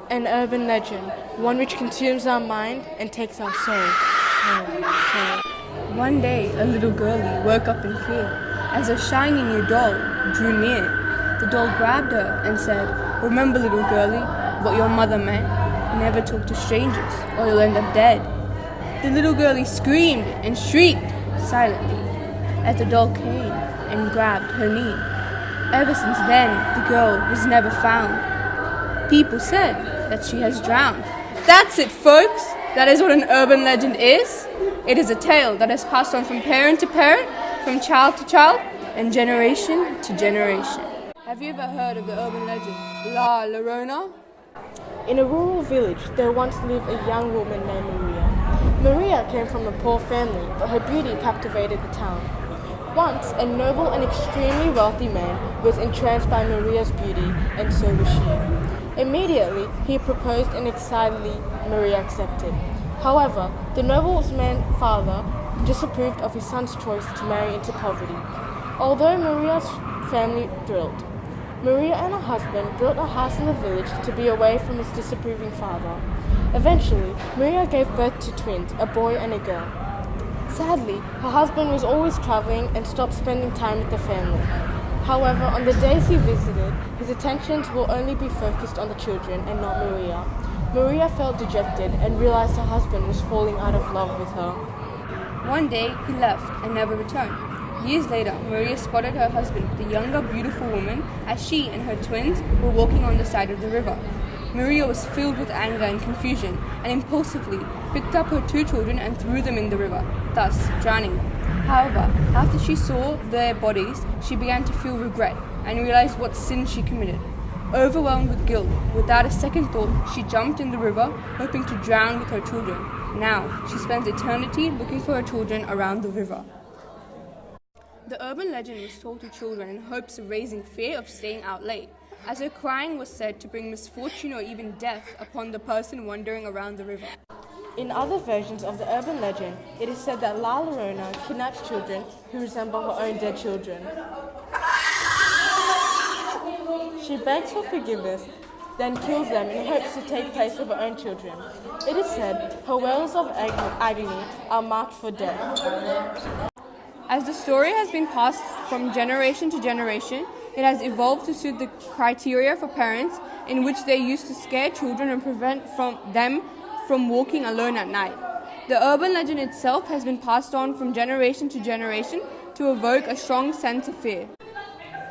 An urban legend, one which consumes our mind and takes our soul. One day, a little girlie woke up in fear as a shiny new doll drew near. The doll grabbed her and said, "Remember, little girlie, what your mother meant. Never talk to strangers or you'll end up dead." The little girlie screamed and shrieked silently as the doll came and grabbed her knee. Ever since then, the girl was never found. People said that she has drowned. That's it, folks! That is what an urban legend is. It is a tale that has passed on from parent to parent, from child to child, and generation to generation. Have you ever heard of the urban legend, La Llorona? In a rural village, there once lived a young woman named Maria. Maria came from a poor family, but her beauty captivated the town. Once, a noble and extremely wealthy man was entranced by Maria's beauty, and so was she. Immediately, he proposed and excitedly Maria accepted. However, the nobleman's father disapproved of his son's choice to marry into poverty. Although Maria's family thrilled, Maria and her husband built a house in the village to be away from his disapproving father. Eventually, Maria gave birth to twins, a boy and a girl. Sadly, her husband was always traveling and stopped spending time with the family. However, on the days he visited, his attentions will only be focused on the children and not Maria. Maria felt dejected and realized her husband was falling out of love with her. One day, he left and never returned. Years later, Maria spotted her husband with a younger, beautiful woman as she and her twins were walking on the side of the river. Maria was filled with anger and confusion and impulsively picked up her two children and threw them in the river, thus drowning them. However, after she saw their bodies, she began to feel regret and realized what sin she committed. Overwhelmed with guilt, without a second thought, she jumped in the river, hoping to drown with her children. Now, she spends eternity looking for her children around the river. The urban legend was told to children in hopes of raising fear of staying out late, as her crying was said to bring misfortune or even death upon the person wandering around the river. In other versions of the urban legend, it is said that La Llorona kidnaps children who resemble her own dead children. She begs for forgiveness, then kills them in hopes to take place of her own children. It is said her wails of agony are marked for death. As the story has been passed from generation to generation, it has evolved to suit the criteria for parents in which they used to scare children and prevent them from walking alone at night. The urban legend itself has been passed on from generation to generation to evoke a strong sense of fear.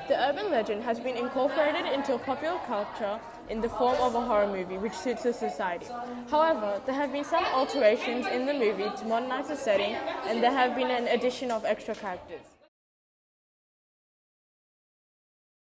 The urban legend has been incorporated into popular culture in the form of a horror movie which suits the society. However, there have been some alterations in the movie to modernize the setting, and there have been an addition of extra characters.